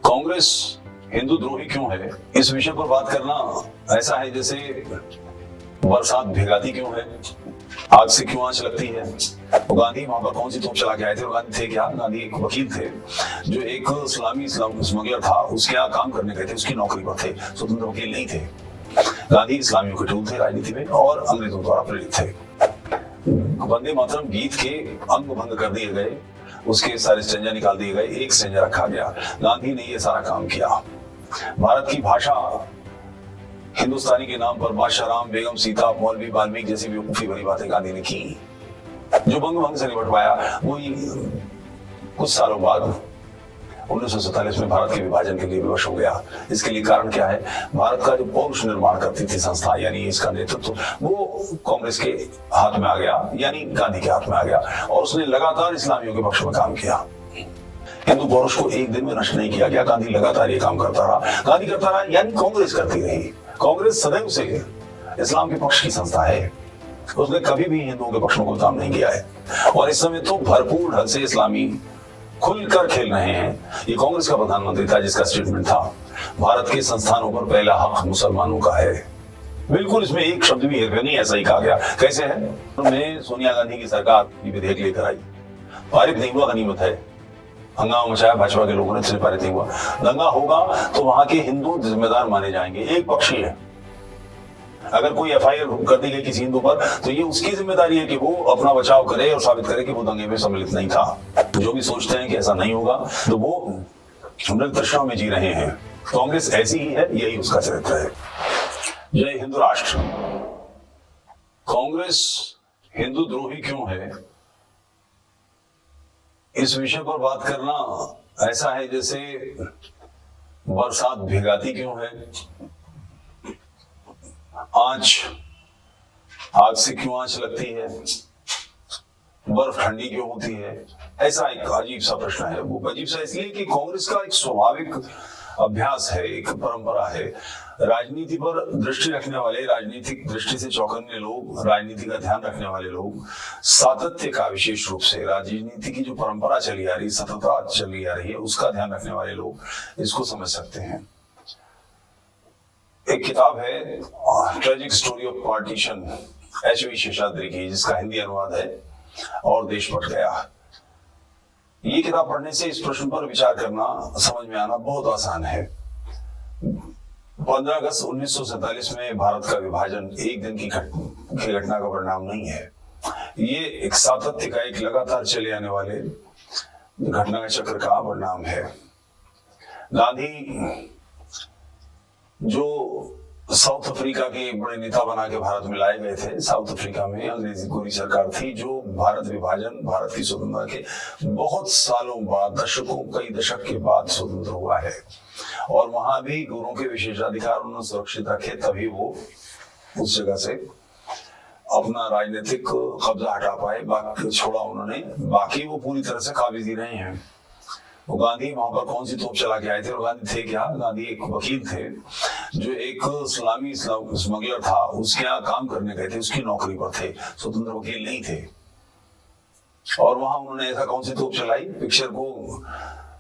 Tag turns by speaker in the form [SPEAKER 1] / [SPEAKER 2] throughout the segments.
[SPEAKER 1] कांग्रेस हिंदू द्रोही क्यों है, इस विषय पर बात करना ऐसा है जैसे बरसात भिगाती क्यों है, आग से क्यों आंच लगती है। तो गांधी वहां पर कौन सी तोप चला के आए थे, और गांधी थे क्या? गांधी एक वकील थे जो एक इस्लामी स्मगलर था, उसके यहाँ काम करने गए थे, उसकी नौकरी पर थे, स्वतंत्र वकील नहीं थे। गांधी इस्लामियों के टूल थे राजनीति में और अंग्रेजों द्वारा प्रेरित थे। वंदे मातरम गीत के अंग भंग कर दिए गए, उसके सारे स्टेंजा निकाल दिए गए, एक स्टेंजा रखा गया। गांधी ने ये सारा काम किया। भारत की भाषा हिंदुस्तानी के नाम पर बादशाह राम, बेगम सीता, मौलवी वाल्मीकि जैसी बेवकूफी भरी बातें गांधी ने की। जो बंग भंग से निपट पाया वही कुछ सालों बाद 1947 में भारत के विभाजन के लिए विवश हो गया। इसके लिए कारण क्या है? भारत का जो पौरुष निर्माण करती थी संस्था, यानी इसका नेतृत्व, वो कांग्रेस के हाथ में आ गया, यानी गांधी के हाथ में आ गया, और उसने लगातार इस्लामियों के पक्ष में काम किया। हिंदू पौरुष को एक दिन में नष्ट नहीं किया गया, गांधी लगातार ये काम करता रहा। गांधी करता रहा यानी कांग्रेस करती रही। कांग्रेस सदैव से इस्लाम के पक्ष की संस्था है, उसने कभी भी हिंदुओं के पक्ष में कोई काम नहीं किया है। और इस समय तो भरपूर ढंग से इस्लामी खुलकर खेल रहे हैं। ये कांग्रेस का प्रधानमंत्री था जिसका स्टेटमेंट था, भारत के संस्थानों पर पहला हक मुसलमानों का है। बिल्कुल इसमें एक शब्द भी हेरफेर नहीं, ऐसा ही कहा गया। कैसे है? उन्होंने सोनिया गांधी की सरकार ये विधेयक लेकर आई, पारित नहीं हुआ, गनीमत है, हंगामा मचाया भाजपा के लोगों ने, इसलिए पारित नहीं हुआ। दंगा होगा तो वहां के हिंदू जिम्मेदार माने जाएंगे। एक पक्षी है, अगर कोई एफआईआर कर दी गई किसी हिंदू पर तो ये उसकी जिम्मेदारी है कि वो अपना बचाव करे और साबित करे कि वो दंगे में सम्मिलित नहीं था। जो भी सोचते हैं कि ऐसा नहीं होगा तो वो मृग तृष्णा में जी रहे हैं। कांग्रेस ऐसी ही है, यही उसका चरित्र है। जय हिंदू राष्ट्र। कांग्रेस हिंदू द्रोही क्यों है, इस विषय पर बात करना ऐसा है जैसे बरसात भिगाती क्यों है, आग से क्यों आंच लगती है, बर्फ ठंडी क्यों होती है। ऐसा एक अजीब सा प्रश्न है। वो अजीब सा इसलिए कि कांग्रेस का एक स्वाभाविक अभ्यास है, एक परंपरा है। राजनीति पर दृष्टि रखने वाले, राजनीतिक दृष्टि से चौकन्ने लोग, राजनीति का ध्यान रखने वाले लोग, सातत्य का विशेष रूप से राजनीति की जो परंपरा चली आ रही, सततता चली आ रही है, उसका ध्यान रखने वाले लोग इसको समझ सकते हैं। एक किताब है tragic story of partition, H V. Seshadri की, जिसका हिंदी अनुवाद है और देश बट गया। ये किताब पढ़ने से इस प्रश्न पर विचार करना, समझ में आना बहुत आसान है। 15 अगस्त 1947 में भारत का विभाजन एक दिन की घटना का परिणाम नहीं है। ये एक सातत्य का, एक लगातार चले आने वाले घटना के चक्र का परिणाम है। गांधी जो साउथ अफ्रीका के बड़े नेता बना के भारत में लाए गए थे, साउथ अफ्रीका में अंग्रेजी गोरी सरकार थी जो भारत विभाजन, भारत की स्वतंत्रता के बहुत सालों बाद, दशकों, कई दशक के बाद स्वतंत्र हुआ है। और वहां भी गोरों के विशेषाधिकार उन्होंने सुरक्षित रखे, तभी वो उस जगह से अपना राजनीतिक कब्जा हटा पाए, बाकी छोड़ा उन्होंने, बाकी वो पूरी तरह से काबिज ही रहे हैं। वो गांधी वहां पर कौन सी तोप चला के आए थे, और गांधी थे क्या? गांधी एक वकील थे जो एक इस्लामी स्मगलर था, उसके यहाँ काम करने गए थे, उसकी नौकरी पर थे, स्वतंत्र वकील नहीं थे। और वहां उन्होंने ऐसा कौन सी तोप चलाई, पिक्चर को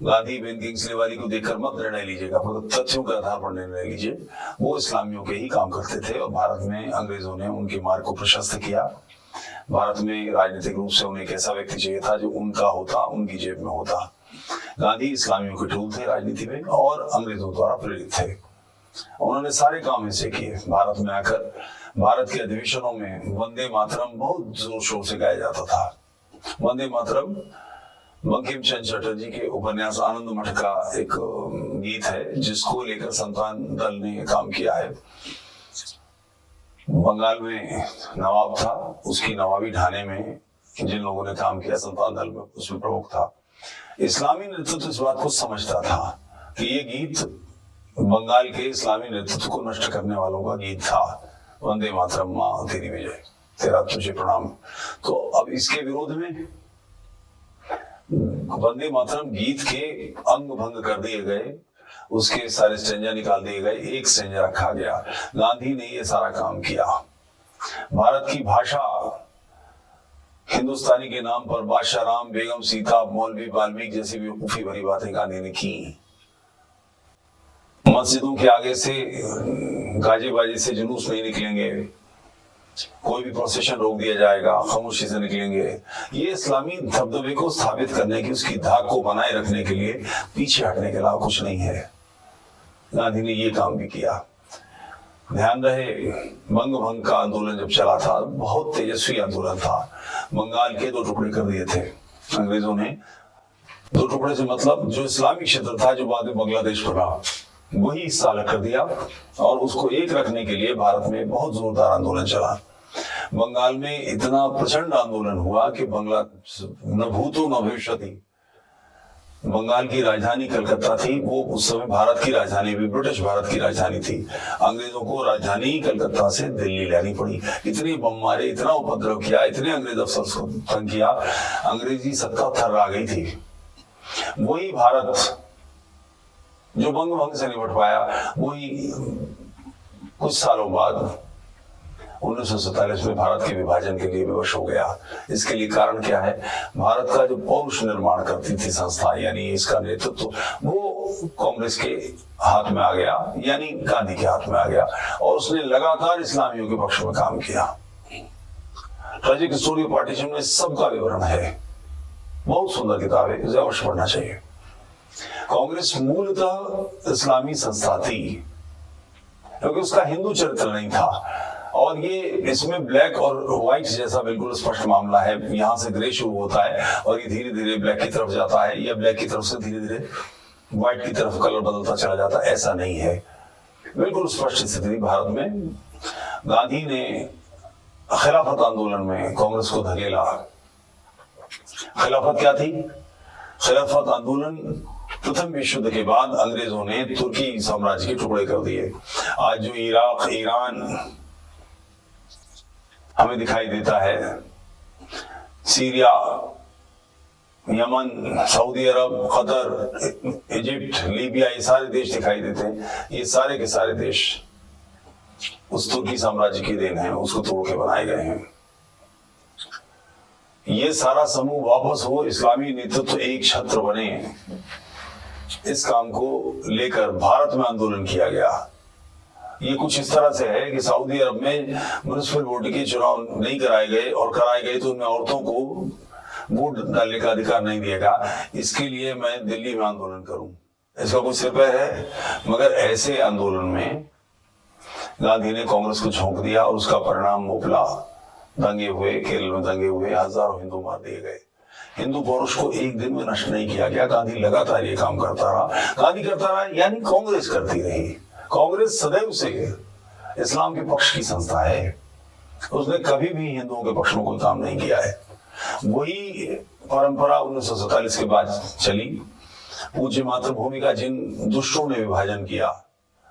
[SPEAKER 1] गांधी बेन किंग्सले वाली को देखकर मत निर्णय लीजिएगा, तथ्यों के आधार पर निर्णय लीजिए। वो इस्लामियों के ही काम करते थे और भारत में अंग्रेजों ने उनके मार्ग को प्रशस्त किया। भारत में राजनीतिक रूप से उन्हें एक ऐसा व्यक्ति चाहिए था जो उनका होता, उनकी जेब में होता। गांधी इस्लामियों के टूल थे राजनीति में और अंग्रेजों द्वारा प्रेरित थे। उन्होंने सारे काम ऐसे किए। भारत में आकर भारत के अधिवेशनों में वंदे मातरम बहुत जोर शोर से गाया जाता था। वंदे मातरम बंकिम चंद्र चटर्जी के उपन्यास आनंद मठ का एक गीत है जिसको लेकर संतान दल ने काम किया है। बंगाल में नवाब था, उसकी नवाबी ढाने में जिन लोगों ने काम किया संतान दल में, उसमें प्रमुख था। इस्लामी नेतृत्व इस बात को समझता था कि ये गीत बंगाल के इस्लामी नेतृत्व को नष्ट करने वालों का गीत था। वंदे मातरम, माँ तेरी विजय, तेरा तुझे प्रणाम। तो अब इसके विरोध में वंदे मातरम गीत के अंग भंग कर दिए गए, उसके सारे स्टेंजा निकाल दिए गए, एक स्टेंजा रखा गया। गांधी ने ये सारा काम किया। भारत की भाषा हिंदुस्तानी के नाम पर बादशाह राम, बेगम सीता, मौलवी वाल्मीकि जैसी बेवकूफी भरी बातें गांधी ने की। मस्जिदों के आगे से गाजे बाजे से जुलूस नहीं निकलेंगे, कोई भी प्रोसेशन रोक दिया जाएगा, खामोशी से निकलेंगे। ये इस्लामी दबदबे को स्थापित करने की, उसकी धाक को बनाए रखने के लिए पीछे हटने के अलावा कुछ नहीं है। गांधी ने ये काम भी किया। ध्यान रहे, बंग भंग का आंदोलन जब चला था, बहुत तेजस्वी आंदोलन था। बंगाल के 2 टुकड़े कर दिए थे अंग्रेजों ने। 2 टुकड़े से मतलब जो इस्लामी क्षेत्र था, जो बाद में बांग्लादेश बना, वही हिस्सा अलग कर दिया और उसको एक रखने के लिए भारत में बहुत जोरदार आंदोलन चला। बंगाल में इतना प्रचंड आंदोलन हुआ कि बंगला न भूतो न भविष्यति। बंगाल की राजधानी कलकत्ता थी, वो उस समय भारत की राजधानी भी, ब्रिटिश भारत की राजधानी थी। अंग्रेजों को राजधानी कलकत्ता से दिल्ली लानी पड़ी। इतने बम मारे, इतना उपद्रव किया, इतने अंग्रेज अफसर को तंग किया, अंग्रेजी सत्ता थर्रा गई थी। वही भारत जो बंग भंग से निपट पाया, वही कुछ सालों बाद 1947 में भारत के विभाजन के लिए विवश हो गया। इसके लिए कारण क्या है? भारत का जो पौरुष निर्माण करती थी संस्था, यानी इसका नेतृत्व, वो कांग्रेस के हाथ में आ गया, यानी गांधी के हाथ में आ गया और उसने लगातार इस्लामियों के पक्ष में काम किया। ट्रेजिक स्टोरी ऑफ पार्टीशन में सबका विवरण है, बहुत सुंदर किताब है, इसे अवश्य पढ़ना चाहिए। कांग्रेस मूलतः इस्लामी संस्था थी, क्योंकि उसका हिंदू चरित्र नहीं था और ये इसमें ब्लैक और व्हाइट जैसा बिल्कुल स्पष्ट मामला है। यहाँ से ग्रे शुरू होता है और ये धीरे धीरे ब्लैक की तरफ जाता है, या ब्लैक की तरफ से धीरे धीरे व्हाइट की तरफ कलर बदलता चला जाता है, ऐसा नहीं है। बिल्कुल स्पष्ट स्थिति भारत में। गांधी ने खिलाफत आंदोलन में कांग्रेस को धकेला। खिलाफत क्या थी? खिलाफत आंदोलन प्रथम विश्व युद्ध के बाद अंग्रेजों ने तुर्की साम्राज्य के टुकड़े कर दिए। आज जो इराक, ईरान हमें दिखाई देता है, सीरिया, यमन, सऊदी अरब, कतर, इजिप्ट, लीबिया, ये सारे देश दिखाई देते हैं। ये सारे के सारे देश उस तुर्की साम्राज्य की देन है, उसको तोड़ के बनाए गए हैं। ये सारा समूह वापस हो, इस्लामी नेतृत्व एक छत्र बने, इस काम को लेकर भारत में आंदोलन किया गया। ये कुछ इस तरह से है कि सऊदी अरब में म्युनिसिपल बोर्ड के चुनाव नहीं कराए गए और कराए गए तो उनमें औरतों को वोट डालने का अधिकार नहीं दिएगा, इसके लिए मैं दिल्ली में आंदोलन करूं। इसका कुछ सिर पैर है? मगर ऐसे आंदोलन में गांधी ने कांग्रेस को झोंक दिया और उसका परिणाम उपला। दंगे हुए, केरल में दंगे हुए, हजारों हिंदू मार दिए गए। हिंदू पौरुष को एक दिन में नष्ट नहीं किया गया। गांधी लगातार ये काम करता रहा, गांधी करता रहा, यानी कांग्रेस करती रही। कांग्रेस सदैव से इस्लाम के पक्ष की संस्था है, उसने कभी भी हिंदुओं के पक्ष में कोई काम नहीं किया है। वही परंपरा 1947 के बाद चली। पूज्य मातृभूमि का जिन दुष्टों ने विभाजन किया,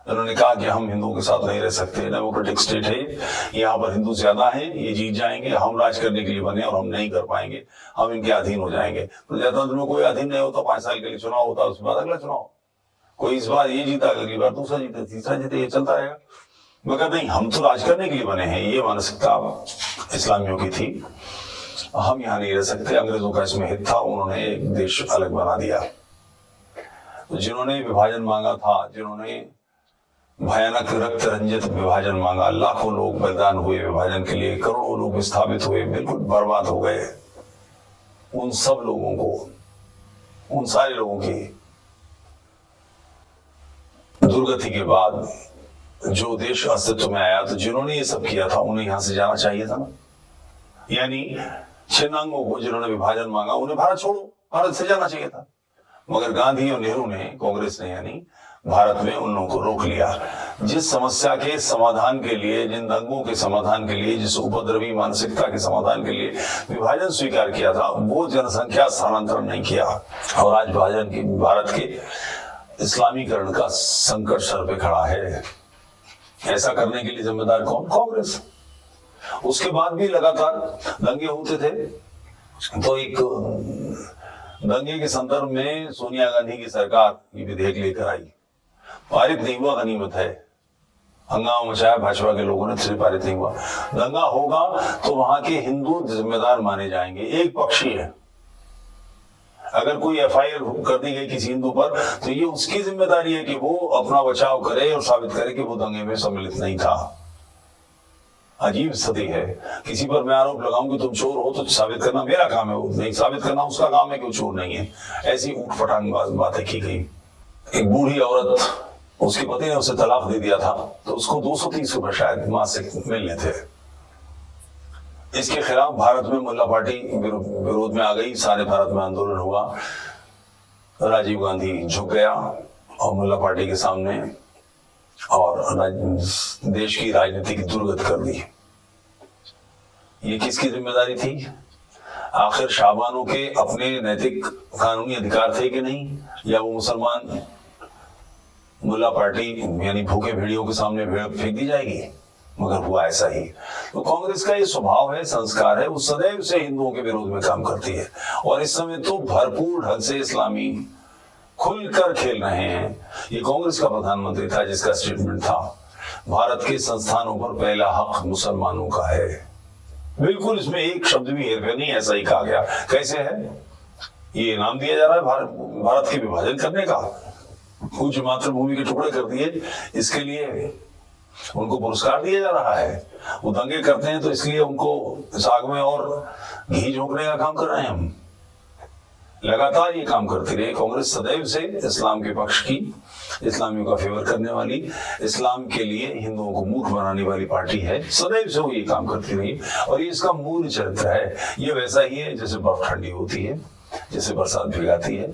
[SPEAKER 1] उन्होंने कहा कि हम हिंदुओं के साथ नहीं रह सकते, डेमोक्रेटिक स्टेट है, यहाँ पर हिंदू ज्यादा हैं, ये जीत जाएंगे, हम राज करने के लिए बने और हम नहीं कर पाएंगे, हम इनके अधीन हो जाएंगे। प्रजातंत्र में कोई अधीन नहीं होता, 5 साल के लिए चुनाव होता है, उसके बाद अगला चुनाव, कोई इस बार ये जीता, अगली बार दूसरा जीता, तीसरा जीता, ये चलता रहेगा। मगर नहीं, हम तो राज करने के लिए बने हैं, ये मानसिकता इस्लामियों की थी। हम यहाँ नहीं रह सकते, अंग्रेजों का इसमें हित था, उन्होंने एक देश अलग बना दिया। जिन्होंने विभाजन मांगा था, जिन्होंने भयानक रक्त रंजित विभाजन मांगा, लाखों लोग बलिदान हुए विभाजन के लिए, करोड़ों लोग विस्थापित हुए, बिल्कुल बर्बाद हो गए, उन सब लोगों को, उन सारे लोगों की दुर्गति के बाद जो देश अस्तित्व में आया, तो जिन्होंने ये सब किया था उन्हें यहां से जाना चाहिए था ना। यानी छिन्नांगों को जिन्होंने विभाजन मांगा, उन्हें भारत छोड़ो, भारत से जाना चाहिए था। मगर गांधी और नेहरू ने, कांग्रेस ने यानी भारत में उन लोगों को रोक लिया। जिस समस्या के समाधान के लिए, जिन दंगों के समाधान के लिए, जिस उपद्रवी मानसिकता के समाधान के लिए विभाजन स्वीकार किया था, वो जनसंख्या स्थानांतरण नहीं किया। और आज विभाजन की, भारत के इस्लामीकरण का संकट सर पे खड़ा है। ऐसा करने के लिए जिम्मेदार कौन? कांग्रेस। उसके बाद भी लगातार दंगे होते थे। तो एक दंगे के संदर्भ में सोनिया गांधी की सरकार ये विधेयक लेकर आई, पारित नहीं हुआ, गनीमत है, हंगामा मचाया भाजपा के लोगों ने, फिर पारित नहीं हुआ। दंगा होगा तो वहां के हिंदू जिम्मेदार माने जाएंगे। एक पक्षी है, अगर कोई एफआईआर कर दी गई किसी हिंदू पर तो ये उसकी जिम्मेदारी है कि वो अपना बचाव करे और साबित करे कि वो दंगे में सम्मिलित नहीं था। अजीब स्थिति है। किसी पर मैं आरोप लगाऊं कि तुम चोर हो तो साबित करना मेरा काम है, वो नहीं साबित करना उसका काम है कि वो चोर नहीं है। ऐसी ऊटपटांग बातें की गई। एक बूढ़ी औरत, उसके पति ने उसे तलाक दे दिया था तो उसको 230 रुपए शायद मासिक मिलने थे। इसके खिलाफ भारत में मुल्ला पार्टी विरोध में आ गई, सारे भारत में आंदोलन हुआ। राजीव गांधी झुक गया और मुल्ला पार्टी के सामने और देश की राजनीति की दुर्गत कर दी। ये किसकी जिम्मेदारी थी? आखिर शाहबानों के अपने नैतिक कानूनी अधिकार थे कि नहीं, या वो मुसलमान मुल्ला पार्टी यानी भूखे भेड़ियों के सामने भेड़ फेंक दी जाएगी? मगर हुआ ऐसा ही। तो कांग्रेस का ये स्वभाव है, संस्कार है, वो सदैव से हिंदुओं के विरोध में काम करती है और इस समय तो भरपूर ढंग से इस्लामी खुलकर खेल रहे हैं। ये कांग्रेस का प्रधानमंत्री था जिसका स्टेटमेंट था, भारत के संस्थानों पर पहला हक मुसलमानों का है। बिल्कुल इसमें एक शब्द भी हेरफेर नहीं, ऐसा ही कहा गया। कैसे है? ये इनाम दिया जा रहा है भारत के विभाजन करने का, कुछ मातृभूमि के टुकड़े कर दिए, इसके लिए उनको पुरस्कार दिया जा रहा है। वो दंगे करते हैं तो इसलिए उनको इस आग में और घी झोंकने का काम कर रहे हैं हम। लगातार ये काम करती रही कांग्रेस, सदैव से इस्लाम के पक्ष की, इस्लामियों का फेवर करने वाली, इस्लाम के लिए हिंदुओं को मूर्ख बनाने वाली पार्टी है। सदैव से वो ये काम करती रही और ये इसका मूल चरित्र है। ये वैसा ही है जैसे बर्फ ठंडी होती है, जैसे बरसात भिगाती है,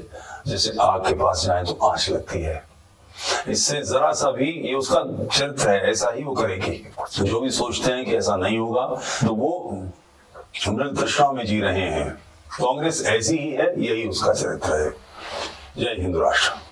[SPEAKER 1] जैसे आग के पास जाए तो आंच लगती है। इससे जरा सा भी ये उसका चरित्र है, ऐसा ही वो करेगी। जो भी सोचते हैं कि ऐसा नहीं होगा तो वो मृग तृष्णा में जी रहे हैं। कांग्रेस ऐसी ही है, यही उसका चरित्र है। जय हिंद राष्ट्र।